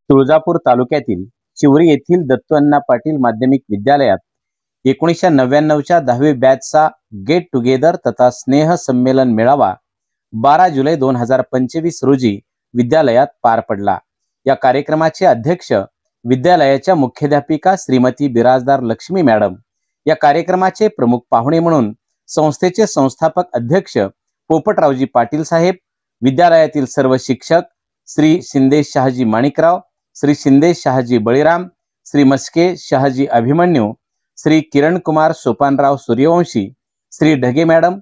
तुळजापूर तालुक्यातील चिवरी येथील दत्तू पाटील माध्यमिक विद्यालयात 1999च्या 10वी बॅचचा गेट टुगेदर तथा स्नेह संमेलन मेळावा 12 जुलै 2025 रोजी विद्यालयात पार पडला। या कार्यक्रमाचे अध्यक्ष विद्यालयाच्या मुख्याध्यापिका श्रीमती बिराजदार लक्ष्मी मॅडम, या कार्यक्रमाचे प्रमुख पाहुणे म्हणून संस्थेचे संस्थापक अध्यक्ष पोपटरावजी पाटील साहेब, विद्यालयातील सर्व शिक्षक श्री शिंदे शहाजी माणिकराव, श्री शिंदे शहाजी बळीराम, श्री मस्के शहाजी अभिमन्यू, श्री किरण कुमार सोपानराव सूर्यवंशी, श्री ढगे मॅडम,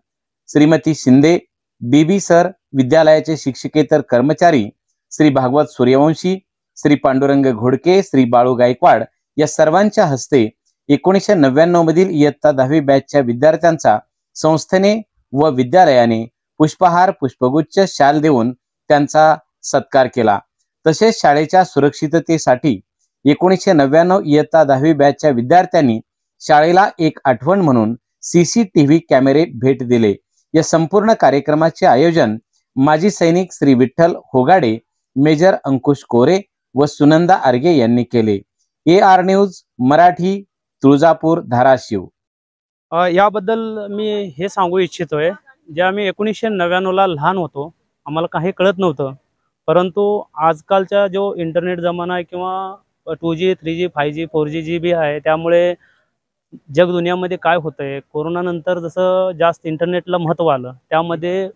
श्रीमती शिंदे, बीबी सर, विद्यालयाचे शिक्षकेतर कर्मचारी श्री भागवत सूर्यवंशी, श्री पांडुरंग घोडके, श्री बाळू गायकवाड या सर्वांच्या हस्ते 1999 मधील इयत्ता 10वी बॅचच्या विद्यार्थ्यांचा संस्थेने व विद्यालयाने पुष्पहार, पुष्पगुच्छ, शाल देऊन त्यांचा सत्कार केला। तसेच शाळेच्या सुरक्षिततेसाठी 1999 इयत्ता 10वी बॅचच्या विद्यार्थ्यांनी शाळेला एक आठवण म्हणून CCTV कॅमेरे भेट दिले। या संपूर्ण कार्यक्रमाचे आयोजन माजी सैनिक श्री विठ्ठल होगाडे, मेजर अंकुश कोरे व सुनंदा आर्गे यांनी केले। AR news Marathi, Tuljapur, Dharashiv. याबद्दल मी हे सांगू इच्छितोय, जे आम्ही 1999 ला लहान होतो, आम्हाला काही कळत नव्हतं, परंतु आजकालचा जो इंटरनेट जमाना आहे किंवा 2G, 3G, 5G, 4G G B आहे, त्यामुळे जग दुनियामध्ये काय होतंय, कोरोना नंतर जसं जास्त इंटरनेटला महत्त्व आलं, त्यामध्ये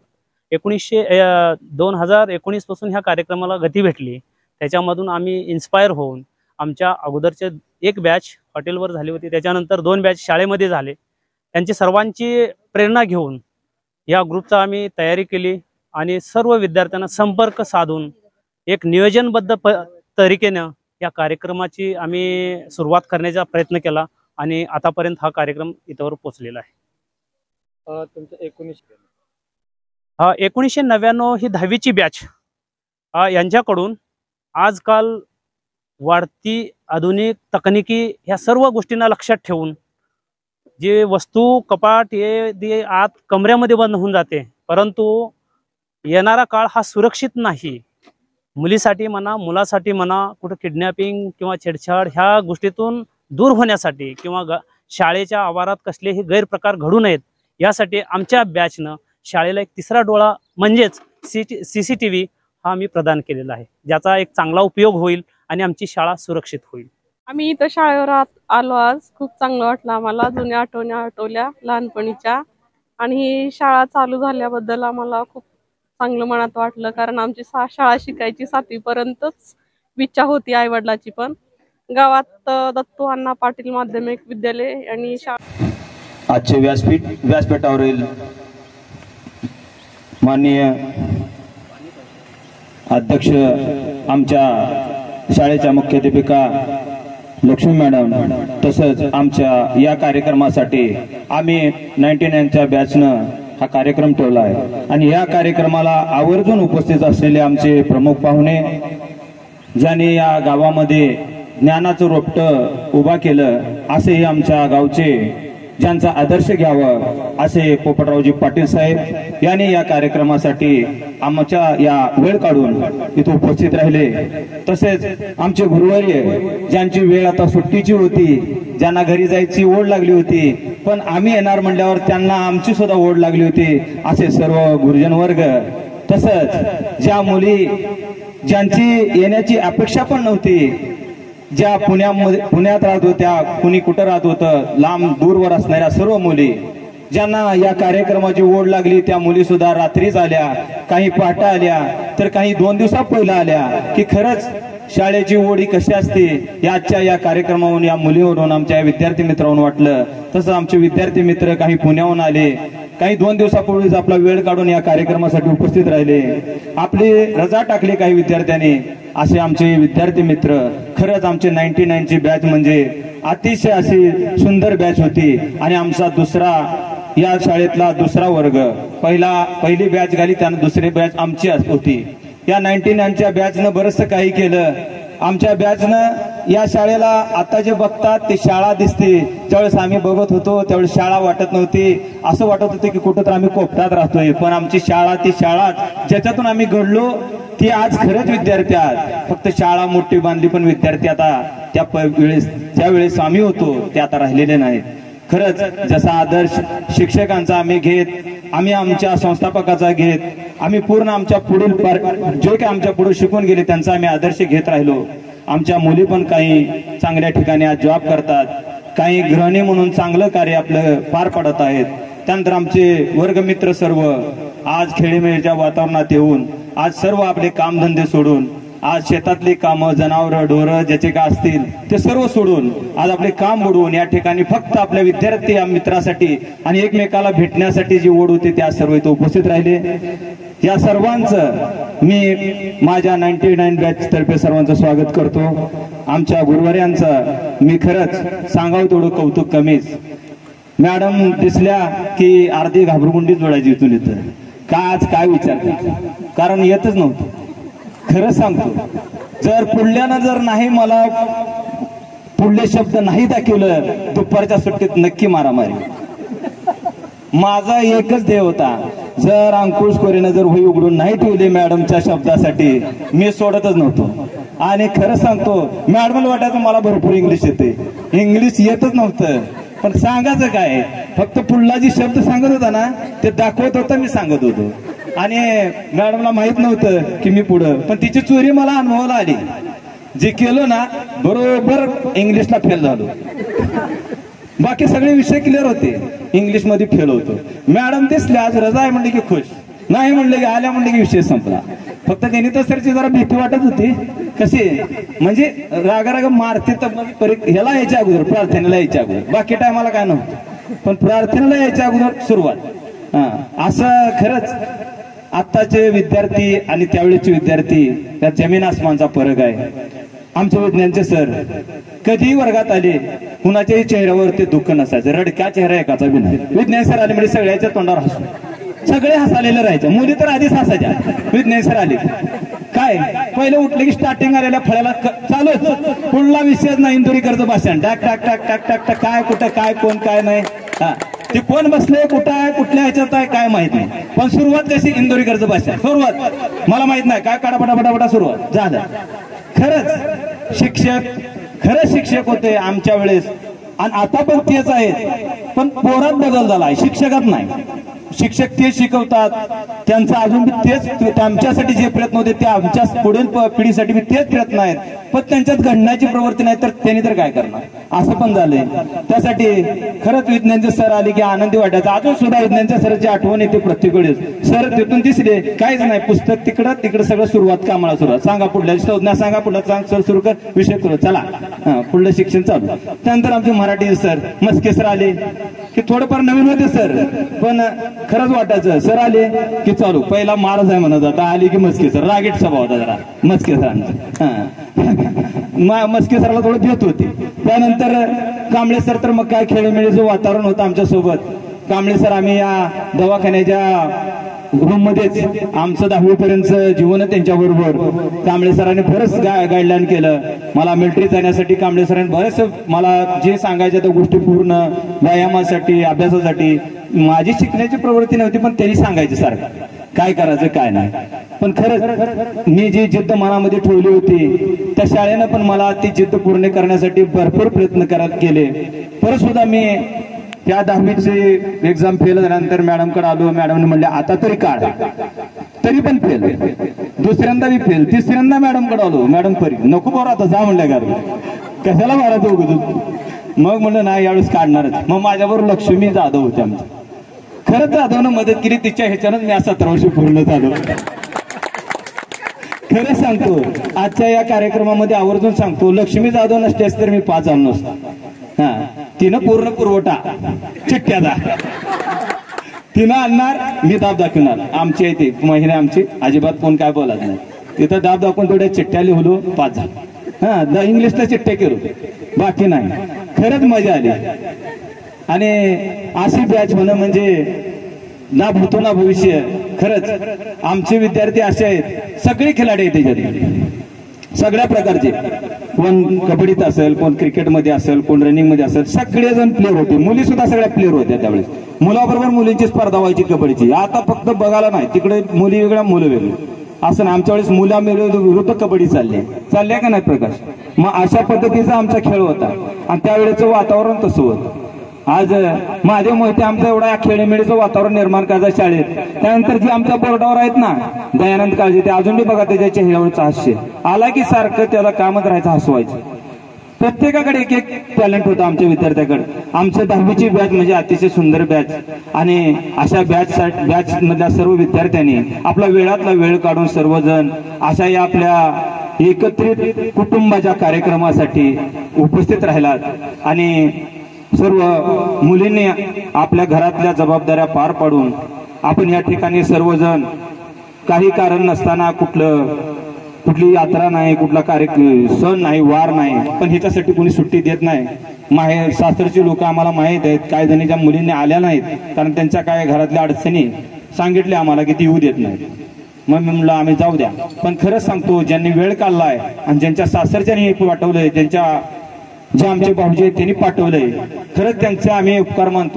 2019 पासून ह्या कार्यक्रमाला गती भेटली। त्याच्यामधून आम्ही इन्स्पायर होऊन आमच्या अगोदरचे एक बॅच हॉटेलवर झाली होती, त्याच्यानंतर 2 बॅच शाळेमध्ये झाले। त्यांची सर्वांची प्रेरणा घेऊन या ग्रुपचा आम्ही तयारी केली आणि सर्व विद्यार्थ्यांना संपर्क साधून एक नियोजनबद्ध तरीकेने या कार्यक्रमाची आम्ही सुरुवात करण्याचा प्रयत्न केला आणि आतापर्यंत हा कार्यक्रम इथवर पोहोचलेला आहे। तुमचं 1999 ही 10वीची बॅच यांच्याकडून आजकाल वाढती आधुनिक तकनिकी ह्या सर्व गोष्टींना लक्षात ठेवून जे वस्तू कपाट हे आत कमऱ्यामध्ये बंद होऊन जाते, परंतु येणारा काळ हा सुरक्षित नाही। मुलीसाठी म्हणा, मुलासाठी म्हणा, कुठं किडनॅपिंग किंवा छेडछाड ह्या गोष्टीतून दूर होण्यासाठी किंवा शाळेच्या आवारात कसलेही गैरप्रकार घडू नयेत यासाठी आमच्या बॅचनं शाळेला एक तिसरा डोळा म्हणजेच CCTV हा आम्ही प्रदान केलेला आहे, ज्याचा एक चांगला उपयोग होईल आणि आमची शाळा सुरक्षित होईल। आम्ही इथं शाळेवर आलो आज, खूप चांगलं वाटलं आम्हाला, जुन्या आठवण्या आठवल्या लहानपणीच्या, आणि ही शाळा चालू झाल्याबद्दल आम्हाला खूप चांगलं मनात वाटलं, कारण आमची शाळा शिकायची 7वी पर्यंतच इच्छा होती आईवडिलाची पण। गावात दत्तू पाटील माध्यमिक विद्यालय आणि आजचे व्यासपीठावरील माननीय अध्यक्ष आमच्या शाळेच्या मुख्याध्यापिका लक्ष्मी मॅडम, तसंच आमच्या या कार्यक्रमासाठी आम्ही 99च्या बॅचनं हा कार्यक्रम ठेवला आहे आणि या कार्यक्रमाला आवर्जून उपस्थित असलेले आमचे प्रमुख पाहुणे, ज्यांनी या गावामध्ये ज्ञानाचं रोपटं उभा केलं, असे आमच्या गावचे ज्यांचा आदर्श घ्यावं असे पोपटरावजी पाटील साहेब यांनी या कार्यक्रमासाठी आमच्या या वेळ काढून इथे उपस्थित राहिले। तसेच आमचे गुरुवर्य, ज्यांची वेळ आता सुट्टीची होती, ज्यांना घरी जायची ओढ लागली होती, पण आम्ही येणार म्हणल्यावर त्यांना आमची सुद्धा ओढ लागली होती, असे सर्व गुरुजन वर्ग, तसंच ज्या मुली ज्यांची येण्याची अपेक्षा पण नव्हती, ज्या पुण्यात राहत होत्या, कुणी कुठं राहत होतं, लांब दूरवर असणाऱ्या सर्व मुली ज्यांना या कार्यक्रमाची ओढ लागली, त्या मुली सुद्धा रात्रीच आल्या, काही पहाटे आल्या, तर काही 2 दिवसा पहिला आल्या, की खरंच शाळेची ओढ कशी असते याच्या या कार्यक्रमावरून, या मुलीवरून आमच्या विद्यार्थी मित्रांना वाटलं। तसं आमचे विद्यार्थी मित्र काही पुण्याहून आले, काही 2 दिवसापूर्वीच आपला वेळ काढून या कार्यक्रमासाठी उपस्थित राहिले, आपली रजा टाकली काही विद्यार्थ्यांनी। असे आमचे विद्यार्थी मित्र, खरंच आमचे 99ची बॅच म्हणजे अतिशय अशी सुंदर बॅच होती आणि आमचा दुसरा, या शाळेतला दुसरा वर्ग, पहिली बॅच झाली, त्यानंतर दुसरी बॅच आमची होती। या 99च्या बॅचनं बरंचसं काही केलं। आमच्या बॅचनं या शाळेला आता जे बघतात ते शाळा दिसते, त्यावेळेस आम्ही बघत होतो त्यावेळेस शाळा वाटत नव्हती, असं वाटत होतं की कुठं तर आम्ही कोपऱ्यात राहतोय, पण आमची शाळा ती शाळा ज्याच्यातून आम्ही घडलो ती आज खरंच विद्यार्थी आहेत. फक्त शाळा मोठी बांधली पण विद्यार्थी आता त्यावेळेस आम्ही होतो ते आता राहिलेले नाहीत. खरंच जसा आदर्श शिक्षकांचा आम्ही घेत, आम्ही आमच्या संस्थापकाचा घेत, आम्ही पूर्ण आमच्या पुढील जे काही आमच्या पुढे शिकून गेले त्यांचा आम्ही आदर्श घेत राहिलो. आमच्या मुली पण काही चांगल्या ठिकाणी आज जॉब करतात, काही गृहिणी म्हणून चांगलं कार्य आपलं पार पडत आहेत. त्यानंतर आमचे वर्गमित्र सर्व आज खेळीमेळीच्या वातावरणात येऊन आज सर्व आपले कामधंदे सोडून आज शेतातली कामं, जनावरं, ढोरं ज्याचे काय असतील ते सर्व सोडून आज आपले काम बुडवून या ठिकाणी फक्त आपल्या विद्यार्थी मित्रासाठी आणि एकमेकाला भेटण्यासाठी जी ओढ होती त्या सर्व इथे उपस्थित राहिले. या सर्वांचं मी माझ्या 99 बॅच तर्फे सर्वांचं स्वागत करतो. आमच्या गुरुवाऱ्यांचं मी खरंच सांगावं तेवढं कौतुक कमीच. मॅडम दिसल्या की अर्धी घाबरगुंडी जोडायची इथून इथं का आज काय विचारते, कारण येतच नव्हतं. खरं सांगतो, जर पुढल्यानं जर नाही मला पुढले शब्द नाही दाखवलं दुपारच्या सुट्टीत नक्की मारामारी. माझा एकच ध्येय होता, जर अंकुश कोरेनं जर वही उघडून नाही ठेवली मॅडमच्या शब्दासाठी मी सोडतच नव्हतो. आणि खरं सांगतो मॅडमला वाटायचं मला भरपूर इंग्लिश येते, इंग्लिश येतच नव्हतं. पण सांगायचं काय, फक्त पुढला जी शब्द सांगत होता ना ते दाखवत होता, मी सांगत होतो. आणि मॅडमला माहित नव्हतं की मी पुढं, पण तिची चोरी मला अनुभवाला आली. जे केलं ना बरोबर इंग्लिशला फेल झालो, बाकी सगळे विषय क्लिअर होते, इंग्लिश मध्ये फेल होतो. मॅडम दिसले आज रजा आहे म्हणले की खुश, नाही म्हणले की आल्या म्हणले की विषय संपला. फक्त त्यांनी तर सरची जरा भीती वाटत होती, कशी म्हणजे रागाराग मारते तर ह्याला यायच्या अगोदर, प्रार्थनेला यायच्या अगोदर, बाकी टायमाला काय नव्हतं, पण प्रार्थनेला यायच्या अगोदर सुरुवात. असं खरंच आत्ताचे विद्यार्थी आणि त्यावेळेचे विद्यार्थी त्यात जमीन आसमानचा फरक आहे. आमचे विज्ञानचे सर कधी वर्गात आले कुणाच्याही चेहऱ्यावर ते दुःख नसायचं, रडक्या चेहरा एकाचा बी नाही. विज्ञान सर आले म्हणजे सगळ्याच्या तोंडावर हसू, सगळे हसालेले राहायचे, मुली तर आधीच हसायच्या. विज्ञान सर आले काय पहिले उठले की स्टार्टिंग आलेल्या फळ्याला चालूच, पुढला विषयच नाही, इंदोरीकरचं भाषण टाक टाक टाक टाक टाक टाक, काय कुठं काय कोण काय नाही, ते कोण बसले कुठं आहे कुठल्या ह्याच्यात आहे काय माहित नाही, पण सुरुवात कशी इंदोरीकरचं भाषण, सुरुवात मला माहित नाही काय काढा पटापटा सुरुवात झालं. खरंच शिक्षक होते आमच्या वेळेस आणि आता पण तेच आहेत, पण पोरात बदल झालाय, शिक्षकात नाही. शिक्षक ते शिकवतात, त्यांचं अजून तेच, त्यांच्यासाठी जे प्रयत्न होते ते आमच्या पुढील पिढीसाठी तेच प्रयत्न आहेत, पण त्यांच्यात घडण्याची प्रवृत्ती नाही तर त्यांनी तर काय करणार, असं पण झालंय. त्यासाठी खरंच विज्ञानचे सर आले की आनंदी वाटायचा. अजून सुद्धा विज्ञानच्या सरांची आठवण येते प्रत्येक वेळेस. सर तिथून दिसले काहीच नाही, पुस्तक तिकडं सगळं सुरुवात, कामाला सुरुवात, सांगा पुढल्या संज्ञा सांगा, पुढला सांग सर सुरू कर, विषय करू, चला पुढलं शिक्षण चालू. त्यानंतर आमचे मराठी सर मस्के सर आले की थोडंफार नवीन होते सर, पण खरंच वाटायचं सर आले की चालू, पहिला मारच आहे म्हणत होता, आली की मस्के सर, रागीट स्वभाव होता जरा मस्के सरांचा. मस्के सराला थोडं भेट होती. त्यानंतर कांबळे सर तर मग काय खेळीमेळीचं वातावरण होतं आमच्या सोबत. कांबळे सर आम्ही या दवाखान्याच्या रूम मध्येच आमचं 10वी पर्यंत जीवन त्यांच्याबरोबर. कांबळे सरांनी बरंच गाईडलाईन केलं मला मिलिटरी जाण्यासाठी. कांबळे सरांनी बरेच मला जे सांगायच्या त्या गोष्टी पूर्ण व्यायामासाठी अभ्यासासाठी, माझी शिकण्याची प्रवृत्ती नव्हती पण त्यांनी सांगायचे सारखं काय करायचं काय नाही. पण खरंच मी जी जिद्द मनामध्ये ठेवली होती त्या शाळेनं पण मला ती जिद्द पूर्ण करण्यासाठी भरपूर प्रयत्न केले. परत सुद्धा मी त्या 10वीची एक्झाम फेल झाल्यानंतर मॅडमकडे आलो. मॅडमने म्हणले आता तरी काढ, तरी पण फेल, दुसऱ्यांदा बी फेल, तिसऱ्यांदा मॅडमकडे आलो. मॅडम परी नको बरं आता जा म्हणल्या घर, कशाला मारायचं उगत. मग म्हणलं नाही यावेळेस काढणारच. मग माझ्याबरोबर लक्ष्मी जाधव होते आमच्या. खरंच जाधवनं मदत केली, तिच्या ह्याच्यानंच मी 17 वर्ष पूर्ण झालो. खरं सांगतो आजच्या या कार्यक्रमामध्ये आवर्जून सांगतो, लक्ष्मी जाधव नसतेस तर मी 5 आलो नसतो. तिनं पूर्ण पुरवठा चिठ्ठ्याचा तिनं आणणार, मी दाब दाखवणार. आमची आहे ती महिने आमची अजिबात कोण काय बोलत नाही. तिथं दाब दाखवून थोड्या चिठ्ठ्या लिहलो 5 झालं. इंग्लिशला चिठ्ठ्या केलो, बाकी नाही. खरंच मजा आली. आणि अशी बॅच होणं म्हणजे ना भूतो ना भविष्य. खरंच आमचे विद्यार्थी असे आहेत, सगळे खिलाडी आहेत त्याच्यात, सगळ्या प्रकारचे. कोण कबड्डीत असेल, कोण क्रिकेटमध्ये असेल, कोण रनिंगमध्ये असेल, सगळेजण प्लेअर होते. मुली सुद्धा सगळ्या प्लेअर होत्या त्यावेळेस. मुलाबरोबर मुलींची स्पर्धा व्हायची कबड्डीची. आता फक्त बघायला नाही, तिकडे मुली वेगळ्या मुलं वेगळी असं ना. आमच्या वेळेस मुला विरुद्ध कबड्डी चालल्या का नाही प्रकाश? मग अशा पद्धतीचा आमचा खेळ होता आणि त्यावेळेचं वातावरण तसं होतं. आज महादेव मोहिते आमचा एवढा खेळीमेळीचं वातावरण निर्माण करायचं शाळेत. त्यानंतर जी आमच्या बोर्डावर आहेत ना दयानंद काळजी, ते अजून बी बघा त्याच्या चेहऱ्यावरचं हास्य आला की सारखं त्याला कामच राहायचं, हसवायचं. प्रत्येकाकडे एक एक टॅलेंट होतं आमच्या विद्यार्थ्याकडे. आमचं 10वीची बॅच म्हणजे अतिशय सुंदर बॅच आणि अशा बॅच मधल्या सर्व विद्यार्थ्यांनी आपला वेळातला वेळ काढून सर्वजण अशा या आपल्या एकत्रित कुटुंबाच्या कार्यक्रमासाठी उपस्थित राहिलात आणि सर्व मुलींनी आपल्या घरातल्या जबाबदाऱ्या पार पाडून आपण या ठिकाणी सर्वजण काही कारण नसताना कुठली यात्रा नाही, कुठला सण नाही, वार नाही, पण ह्याच्यासाठी कोणी सुट्टी देत नाही. माहेर सासरची लोक आम्हाला माहीत आहेत. काही जणीच्या मुलींनी आल्या नाहीत कारण त्यांच्या काय घरातल्या अडचणी सांगितले आम्हाला की ती येऊ देत नाहीत. मग मी म्हणलं आम्ही जाऊ द्या. पण खरंच सांगतो, ज्यांनी वेळ काढलाय आणि ज्यांच्या सासरच्यानी पाठवलंय, ज्यांच्या जे आमचे भाऊजी आहेत त्यांनी पाठवलंय, खरंच त्यांचे आम्ही उपकार मानतो.